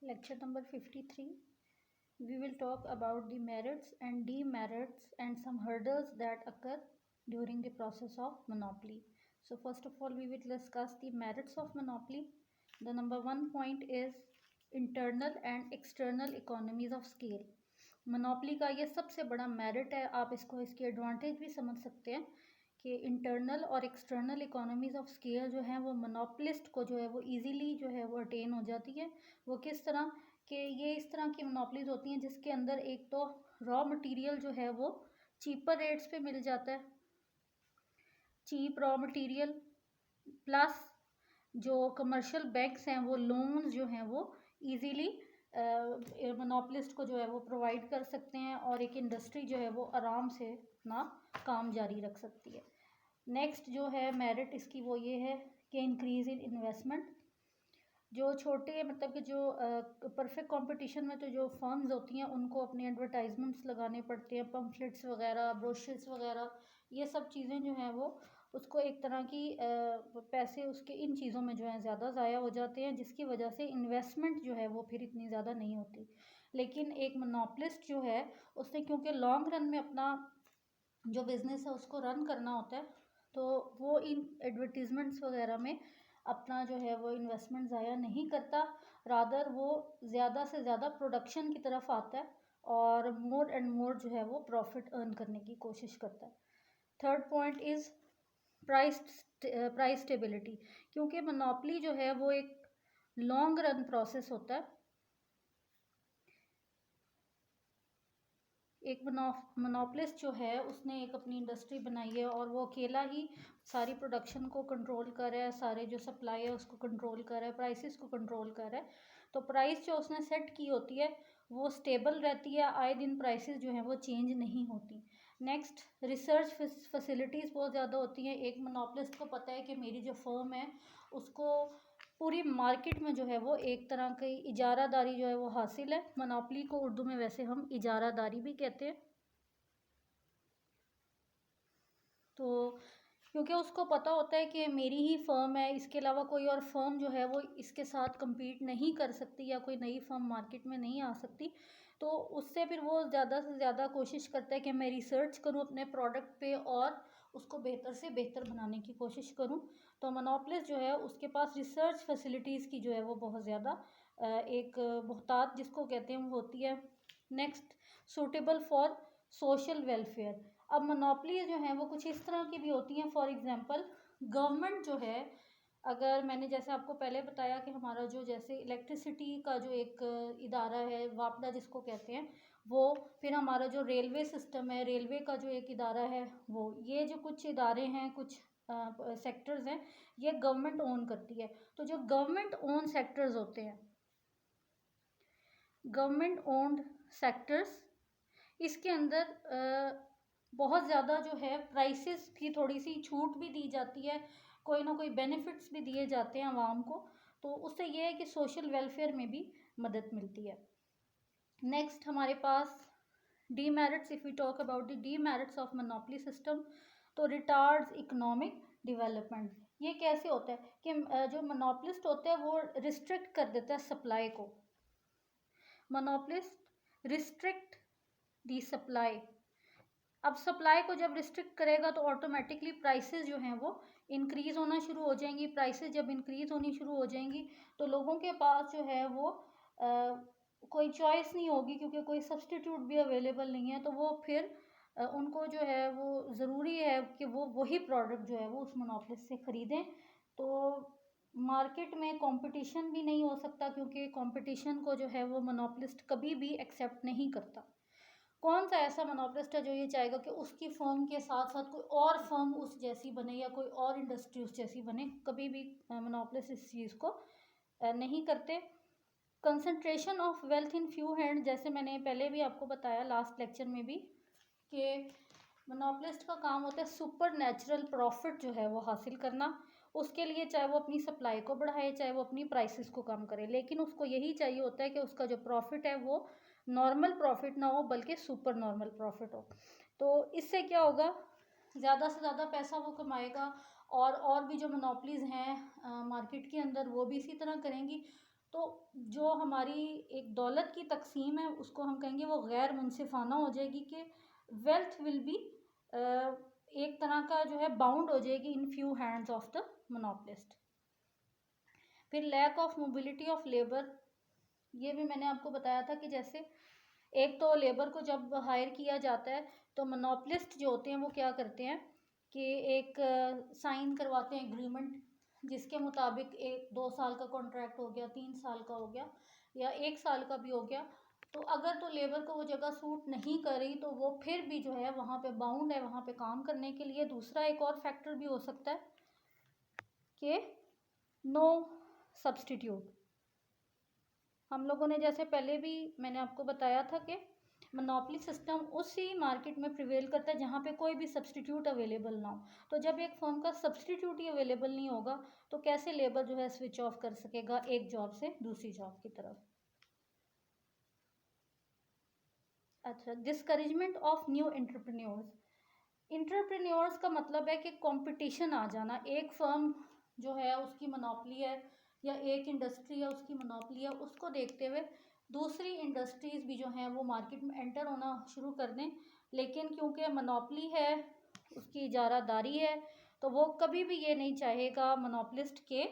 Lecture number 53. We will talk about the merits and demerits and some hurdles that occur during the process of monopoly. So first of all, we will discuss the merits of monopoly. The number one point is internal and external economies of scale. Monopoly का ये सबसे बड़ा merit है, आप इसको इसकी advantage भी समझ सकते हैं कि इंटरनल और एक्सटर्नल इकोनॉमीज ऑफ स्केल जो है वो मोनोपलिस्ट को जो है वो इजीली जो है वो अटेन हो जाती है। वो किस तरह कि ये इस तरह की मोनोपलीज होती हैं जिसके अंदर एक तो रॉ मटेरियल जो है वो चीपर रेट्स पे मिल जाता है, चीप रॉ मटेरियल, प्लस जो कमर्शियल बैंक्स हैं वो लोन्स जो हैं वो इजीली मोनोपलिस्ट को जो है वो प्रोवाइड कर सकते हैं और एक इंडस्ट्री जो है वो आराम से अपना काम जारी रख सकती है। नेक्स्ट जो है मेरिट इसकी वो ये है कि इंक्रीज़ इन इन्वेस्टमेंट। जो छोटे मतलब कि जो परफेक्ट कंपटीशन में तो जो फर्म्स होती हैं उनको अपने एडवर्टाइजमेंट्स लगाने पड़ते हैं, पम्फलेट्स वगैरह, ब्रोशर्स वगैरह, ये सब चीज़ें जो हैं वो उसको एक तरह की पैसे उसके इन चीज़ों में जो है ज़्यादा ज़ाया हो जाते हैं, जिसकी वजह से इन्वेस्टमेंट जो है वो फिर इतनी ज़्यादा नहीं होती। लेकिन एक मोनोपलिस्ट जो है उसने क्योंकि लॉन्ग रन में अपना जो बिज़नेस है उसको रन करना होता है, तो वो इन एडवर्टीज़मेंट्स वगैरह में अपना जो है वो इन्वेस्टमेंट ज़ाया नहीं करता, रादर वो ज़्यादा से ज़्यादा प्रोडक्शन की तरफ आता है और मोर एंड मोर जो है वो प्रॉफिट अर्न करने की कोशिश करता है। Third point is price stability. क्योंकि मोनोपली जो है वो एक लॉन्ग रन प्रोसेस होता है। एक मोनोपलिस्ट जो है उसने एक अपनी इंडस्ट्री बनाई है और वो अकेला ही सारी प्रोडक्शन को कंट्रोल कर रहा है, सारे जो सप्लाई है उसको कंट्रोल कर रहा है, प्राइसेस को कंट्रोल कर रहा है। तो प्राइस जो उसने सेट की होती है वो स्टेबल रहती है, आए दिन प्राइसेस जो हैं वो चेंज नहीं होती। नेक्स्ट, रिसर्च फैसिलिटीज़ बहुत ज़्यादा होती हैं। एक मोनोपलिस्ट को पता है कि मेरी जो फर्म है उसको पूरी मार्केट में जो है वो एक तरह की इजारादारी जो है वो हासिल है। मोनोपली को उर्दू में वैसे हम इजारादारी भी कहते हैं। तो क्योंकि उसको पता होता है कि मेरी ही फर्म है, इसके अलावा कोई और फर्म जो है वो इसके साथ compete नहीं कर सकती या कोई नई फर्म मार्केट में नहीं आ सकती, तो उससे फिर वो ज़्यादा से ज़्यादा कोशिश करता है कि मैं रिसर्च करूँ अपने प्रोडक्ट पे और उसको बेहतर से बेहतर बनाने की कोशिश करूँ। तो मोनोपलिस्ट जो है उसके पास रिसर्च फैसिलिटीज़ की जो है वो बहुत ज़्यादा एक बहुतात जिसको कहते हैं वो होती है। Next, suitable for social welfare. अब मोनोपली जो है वो कुछ इस तरह की भी होती हैं। फॉर एग्जांपल, गवर्नमेंट जो है, अगर मैंने जैसे आपको पहले बताया कि हमारा जो जैसे इलेक्ट्रिसिटी का जो एक इदारा है वापडा जिसको कहते हैं वो, फिर हमारा जो रेलवे सिस्टम है, रेलवे का जो एक इदारा है वो, ये जो कुछ इदारे हैं, कुछ सेक्टर्स हैं, ये गवर्नमेंट ओन करती है। तो जो गवर्नमेंट ओन सेक्टर्स होते हैं, गवर्नमेंट ओन्ड सेक्टर्स, इसके अंदर बहुत ज़्यादा जो है प्राइसेस की थोड़ी सी छूट भी दी जाती है, कोई ना कोई बेनिफिट्स भी दिए जाते हैं आवाम को, तो उससे ये है कि सोशल वेलफेयर में भी मदद मिलती है। नेक्स्ट हमारे पास demerits, if we talk about the demerits of monopoly system, तो रिटार्ड्स इकोनॉमिक डेवलपमेंट। ये कैसे होता है कि जो मोनोपोलिस्ट होता है वो रिस्ट्रिक्ट कर देता है सप्लाई को। मोनोपोलिस्ट रिस्ट्रिक्ट दी सप्लाई। अब सप्लाई को जब रिस्ट्रिक्ट करेगा तो ऑटोमेटिकली प्राइसेस जो हैं वो इंक्रीज़ होना शुरू हो जाएंगी। प्राइसेस जब इंक्रीज़ होनी शुरू हो जाएंगी तो लोगों के पास जो है वो कोई चॉइस नहीं होगी, क्योंकि कोई सब्स्टिट्यूट भी अवेलेबल नहीं है, तो वो फिर उनको जो है वो ज़रूरी है कि वो वही प्रोडक्ट जो है वो उस मोनोपोलिस्ट से ख़रीदें। तो मार्केट में कंपटीशन भी नहीं हो सकता, क्योंकि कंपटीशन को जो है वो मोनोपोलिस्ट कभी भी एक्सेप्ट नहीं करता। कौन सा ऐसा मोनोपोलिस्ट है जो ये चाहेगा कि उसकी फर्म के साथ साथ कोई और फर्म उस जैसी बने या कोई और इंडस्ट्री उस जैसी बने? कभी भी मोनोपोलिस्ट इस चीज़ को नहीं करते। Concentration of wealth in few hand, जैसे मैंने पहले भी आपको बताया लास्ट लेक्चर में भी कि मोनोपोलिस्ट का काम होता है सुपर नेचुरल प्रॉफिट जो है वो हासिल करना। उसके लिए चाहे वो अपनी सप्लाई को बढ़ाए, चाहे वो अपनी प्राइसेस को कम करे, लेकिन उसको यही चाहिए होता है कि उसका जो प्रॉफिट है वो नॉर्मल प्रॉफिट ना हो बल्कि सुपर नॉर्मल प्रॉफिट हो। तो इससे क्या होगा, ज़्यादा से ज़्यादा पैसा वो कमाएगा और भी जो मोनोपलीज़ हैं मार्केट के अंदर वो भी इसी तरह करेंगी। तो जो हमारी एक दौलत की तकसीम है उसको हम कहेंगे वो गैर मुनसिफाना हो जाएगी, कि वेल्थ विल बी एक तरह का जो है बाउंड हो जाएगी in few hands of the monopolist. फिर lack of mobility of labour, ये भी मैंने आपको बताया था कि जैसे एक तो लेबर को जब हायर किया जाता है तो मोनोपलिस्ट जो होते हैं वो क्या करते हैं कि एक साइन करवाते हैं एग्रीमेंट, जिसके मुताबिक 1-2 साल का कॉन्ट्रैक्ट हो गया, 3 साल का हो गया, या 1 साल का भी हो गया। तो अगर तो लेबर को वो जगह सूट नहीं कर रही तो वो फिर भी जो है वहाँ पे बाउंड है वहाँ पे काम करने के लिए। दूसरा एक और फैक्टर भी हो सकता है कि नो सब्सटीट्यूट। हम लोगों ने जैसे पहले भी मैंने आपको बताया था कि मोनोपोली सिस्टम उसी मार्केट में प्रिवेल करता है जहाँ पे कोई भी सब्सटीट्यूट अवेलेबल ना हो। तो जब एक फर्म का सब्सटीट्यूट ही अवेलेबल नहीं होगा तो कैसे लेबर जो है स्विच ऑफ कर सकेगा एक जॉब से दूसरी जॉब की तरफ। अच्छा, discouragement of new entrepreneurs. Entrepreneurs का मतलब है कि कंपटीशन आ जाना। एक फर्म जो है उसकी मोनोपोली है या एक इंडस्ट्री है उसकी मोनोपोली है, उसको देखते हुए दूसरी इंडस्ट्रीज़ भी जो हैं वो मार्केट में एंटर होना शुरू कर दें। लेकिन क्योंकि मोनोपोली है, उसकी इजारादारी है, तो वो कभी भी ये नहीं चाहेगा मोनोपलिस्ट के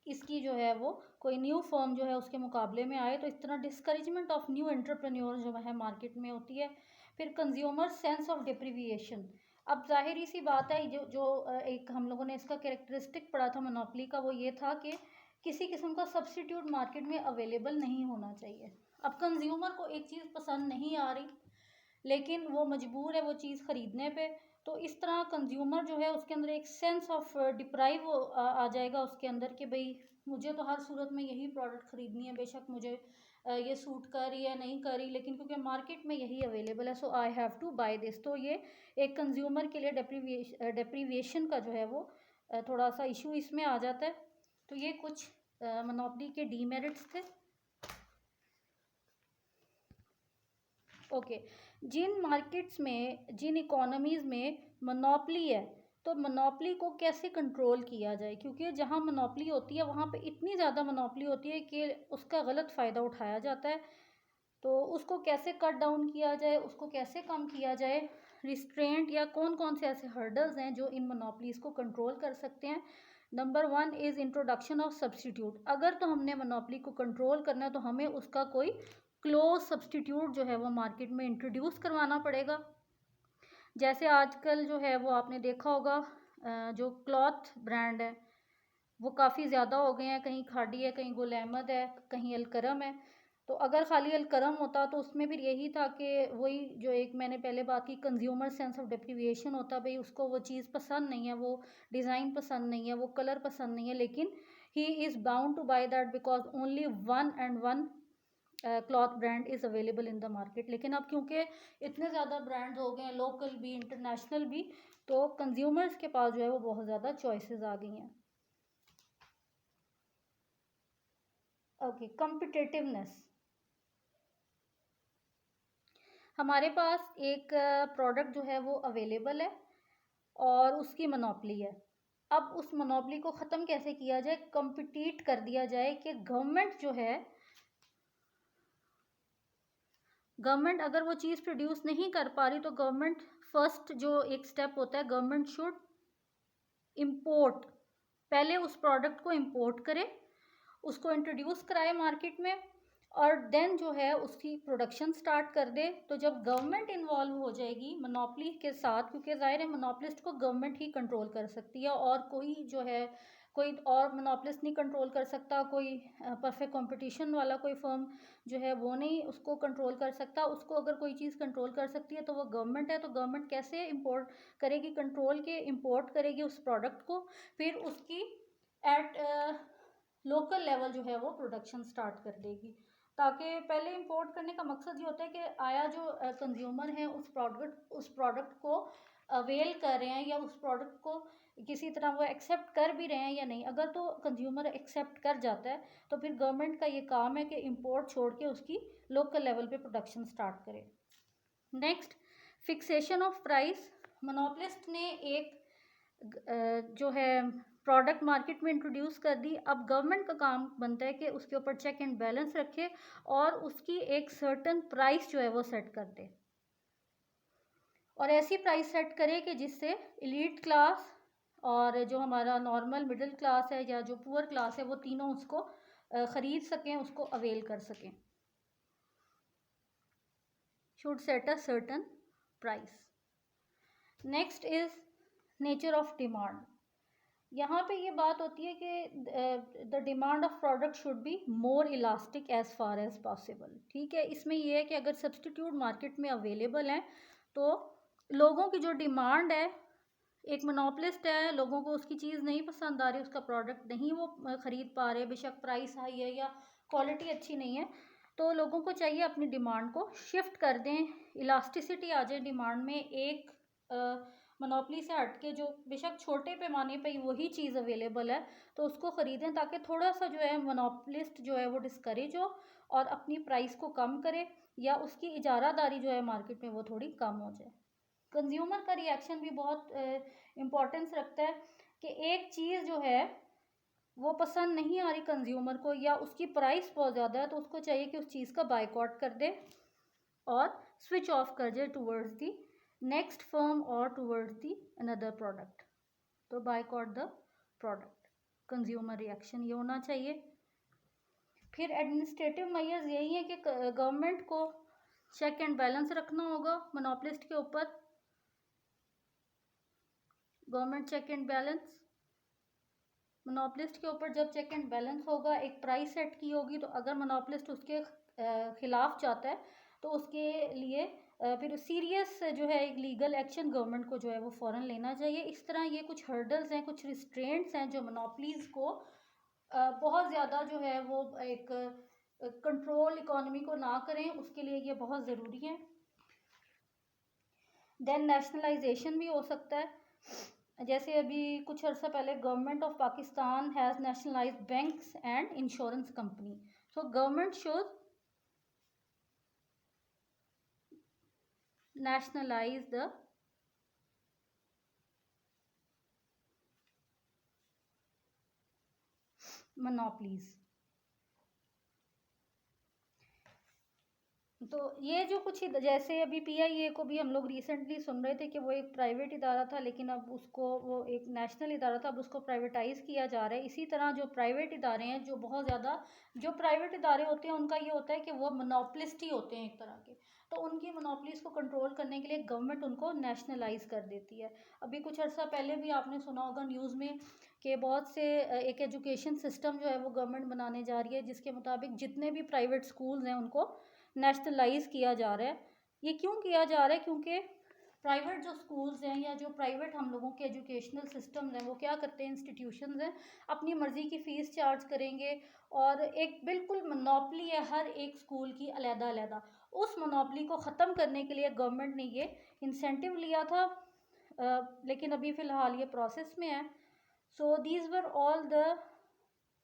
इसकी जो है वो कोई न्यू फर्म जो है उसके मुकाबले में आए। तो इस तरह डिस्करेजमेंट ऑफ न्यू एंटरप्रेन्योर जो है मार्केट में होती है। फिर कंज्यूमर सेंस ऑफ डिप्रीविएशन। अब जाहिर सी बात है जो जो एक हम लोगों ने इसका कैरेक्टरिस्टिक पढ़ा था मोनोपोली का, वो ये था कि किसी किस्म का सब्सटीट्यूट मार्केट में अवेलेबल नहीं होना चाहिए। अब कंज्यूमर को एक चीज़ पसंद नहीं आ रही लेकिन वो मजबूर है वो चीज़ ख़रीदने पे, तो इस तरह कंज्यूमर जो है उसके अंदर एक सेंस ऑफ डिप्राइव आ जाएगा उसके अंदर कि भाई मुझे तो हर सूरत में यही प्रोडक्ट ख़रीदनी है, बेशक मुझे ये सूट कर रही है नहीं कर रही, लेकिन क्योंकि मार्केट में यही अवेलेबल है so I have to buy this. तो ये एक कंज्यूमर के लिए डेप्रीविएशन का जो है वो थोड़ा सा इशू इसमें आ जाता है। तो ये कुछ मोनोपोली के डीमेरिट्स थे। ओके, जिन मार्केट्स में जिन इकोनॉमीज़ में मोनोपोली है तो मोनोपोली को कैसे कंट्रोल किया जाए, क्योंकि जहाँ मोनोपोली होती है वहाँ पे इतनी ज़्यादा मोनोपोली होती है कि उसका गलत फ़ायदा उठाया जाता है। तो उसको कैसे कट डाउन किया जाए, उसको कैसे कम किया जाए, रिस्ट्रेंट या कौन कौन से ऐसे हर्डल्स हैं जो इन मोनोपोलीज़ को कंट्रोल कर सकते हैं। Number 1 is introduction of substitute. अगर तो हमने मोनोपोली को कंट्रोल करना है तो हमें उसका कोई क्लोज सब्सटीट्यूट जो है वो मार्केट में इंट्रोड्यूस करवाना पड़ेगा। जैसे आजकल जो है वो आपने देखा होगा जो क्लॉथ ब्रांड है वो काफ़ी ज़्यादा हो गए हैं, कहीं खाड़ी है, कहीं गुल अहमद है, कहीं अलकरम है। तो अगर खाली अलकरम होता तो उसमें भी यही था कि वही जो एक मैंने पहले बात की कंज्यूमर सेंस ऑफ डिप्रीविएशन होता, भाई उसको वो चीज़ पसंद नहीं है, वो डिज़ाइन पसंद नहीं है, वो कलर पसंद नहीं है, लेकिन he is bound to buy that because only one and one cloth brand is available in the market. लेकिन अब क्योंकि इतने ज़्यादा ब्रांड्स हो गए हैं, लोकल भी इंटरनेशनल भी, तो कंज्यूमर्स के पास जो है वो बहुत ज़्यादा चॉइसेस आ गई हैं। Okay, competitiveness. हमारे पास एक प्रोडक्ट जो है वो अवेलेबल है और उसकी मोनोपोली है। अब उस मोनोपोली को ख़त्म कैसे किया जाए, कम्पिटिट कर दिया जाए कि गवर्नमेंट जो है, गवर्नमेंट अगर वो चीज़ प्रोड्यूस नहीं कर पा रही तो गवर्नमेंट फर्स्ट जो एक स्टेप होता है, गवर्नमेंट शुड इम्पोर्ट, पहले उस प्रोडक्ट को इम्पोर्ट करे, उसको इंट्रोड्यूस कराए मार्केट में और देन जो है उसकी प्रोडक्शन स्टार्ट कर दे। तो जब गवर्नमेंट इन्वॉल्व हो जाएगी मोनोपोली के साथ, क्योंकि ज़ाहिर है मोनोपोलिस्ट को गवर्नमेंट ही कंट्रोल कर सकती है और कोई जो है कोई और मोनोपोलिस्ट नहीं कंट्रोल कर सकता, कोई परफेक्ट कंपटीशन वाला कोई फर्म जो है वो नहीं उसको कंट्रोल कर सकता। उसको अगर कोई चीज़ कंट्रोल कर सकती है तो वो गवर्नमेंट है। तो गवर्नमेंट कैसे इंपोर्ट करेगी, कंट्रोल के इंपोर्ट करेगी उस प्रोडक्ट को, फिर उसकी एट लोकल लेवल जो है वो प्रोडक्शन स्टार्ट कर देगी। ताकि पहले इंपोर्ट करने का मकसद ये होता है कि आया जो कंज्यूमर हैं उस प्रोडक्ट को अवेल कर रहे हैं या उस प्रोडक्ट को किसी तरह वो एक्सेप्ट कर भी रहे हैं या नहीं। अगर तो कंज्यूमर एक्सेप्ट कर जाता है तो फिर गवर्नमेंट का ये काम है कि इंपोर्ट छोड़ के उसकी लोकल लेवल पे प्रोडक्शन स्टार्ट करे। Next, fixation of price. Monopolist ने एक जो है प्रोडक्ट मार्केट में इंट्रोड्यूस कर दी, अब गवर्नमेंट का काम बनता है कि उसके ऊपर चेक एंड बैलेंस रखे और उसकी एक सर्टन प्राइस जो है वो सेट कर दे, और ऐसी प्राइस सेट करे कि जिससे एलीट क्लास और जो हमारा नॉर्मल मिडिल क्लास है या जो पुअर क्लास है वो तीनों उसको ख़रीद सकें, उसको अवेल कर सकें। Should set a certain price. Next is nature of demand. यहाँ पे ये बात होती है कि the demand of product should be more elastic as far as possible. ठीक है, इसमें ये है कि अगर सब्सटीट्यूट मार्केट में अवेलेबल हैं तो लोगों की जो डिमांड है, एक मोनोपलिस्ट है, लोगों को उसकी चीज़ नहीं पसंद आ रही, उसका प्रोडक्ट नहीं वो ख़रीद पा रहे, बेशक प्राइस हाई है या क्वालिटी अच्छी नहीं है, तो लोगों को चाहिए अपनी डिमांड को शिफ्ट कर दें, इलास्टिसिटी आ जाए डिमांड में, एक मोनोपली से हट के जो बेशक छोटे पैमाने पे वही चीज़ अवेलेबल है तो उसको ख़रीदें, ताकि थोड़ा सा जो है मोनोपलिस्ट जो है वो डिस्करेज हो और अपनी प्राइस को कम करे या उसकी इजारादारी जो है मार्केट में वो थोड़ी कम हो जाए। कंज्यूमर का रिएक्शन भी बहुत इम्पोर्टेंस रखता है कि एक चीज़ जो है वो पसंद नहीं आ रही कंज्यूमर को या उसकी प्राइस बहुत ज़्यादा है, तो उसको चाहिए कि उस चीज़ का बाइकआउट कर दे और स्विच ऑफ कर जाए टूवर्ड्स दी नेक्स्ट फर्म और टूवर्ड्स दी अनदर प्रोडक्ट। तो boycott the product, consumer reaction ये होना चाहिए। फिर एडमिनिस्ट्रेटिव मेजर्स यही है कि गवर्नमेंट को चेक एंड बैलेंस रखना होगा मोनोपलिस्ट के ऊपर। गवर्नमेंट चेक एंड बैलेंस, मोनोपलिस्ट के ऊपर जब चेक एंड बैलेंस होगा, एक प्राइस सेट की होगी, तो अगर मोनोपलिस्ट उसके खिलाफ जाता है तो उसके लिए फिर सीरियस जो है एक लीगल एक्शन गवर्नमेंट को जो है वो फ़ौरन लेना चाहिए। इस तरह ये कुछ हर्डल्स हैं, कुछ रिस्ट्रेंट्स हैं जो मोनोपलीज को बहुत ज़्यादा जो है वो एक कंट्रोल इकोनॉमी को ना करें, उसके लिए ये बहुत ज़रूरी है। देन नेशनलाइजेशन भी हो सकता है, जैसे अभी कुछ अर्सा पहले government of Pakistan has nationalised banks and insurance company. So government should nationalize the monopolies। तो ये जो कुछ जैसे अभी पीआईए को भी हम लोग रिसेंटली सुन रहे थे कि वो एक प्राइवेट इदारा था, लेकिन अब उसको वो एक नेशनल इदारा था, अब उसको प्राइवेटाइज़ किया जा रहा है। इसी तरह जो प्राइवेट इदारे हैं, जो बहुत ज़्यादा जो प्राइवेट इदारे होते हैं उनका ये होता है कि वो मोनोपलिस्ट ही होते हैं एक तरह के, तो उनकी मोनोपलीज को कंट्रोल करने के लिए गवर्नमेंट उनको नेशनलाइज कर देती है। अभी कुछ अर्सा पहले भी आपने सुना होगा न्यूज़ में कि बहुत से एक एजुकेशन सिस्टम जो है वो गवर्नमेंट बनाने जा रही है, जिसके मुताबिक जितने भी प्राइवेट स्कूल्स हैं उनको नेशनलाइज किया जा रहा है। ये क्यों किया जा रहा है? क्योंकि प्राइवेट जो स्कूल्स हैं या जो प्राइवेट हम लोगों के एजुकेशनल सिस्टम्स हैं वो क्या करते हैं, इंस्टीट्यूशंस हैं, अपनी मर्ज़ी की फ़ीस चार्ज करेंगे और एक बिल्कुल मोनोपली है हर एक स्कूल की अलग-अलग। उस मोनोपली को ख़त्म करने के लिए गवर्नमेंट ने ये इंसेंटिव लिया था, लेकिन अभी फ़िलहाल ये प्रोसेस में है। So these were all the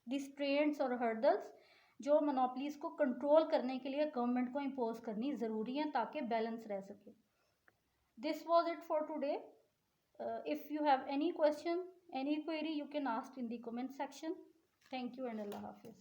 restraints और हर्डल्स जो मोनोपलीज को कंट्रोल करने के लिए गवर्नमेंट को इम्पोज करनी ज़रूरी है ताकि बैलेंस रह सके। This was it for today. If you have any question, any query, you can ask in the comment section. Thank you and अल्लाह हाफिज़।